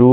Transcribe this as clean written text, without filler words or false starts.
2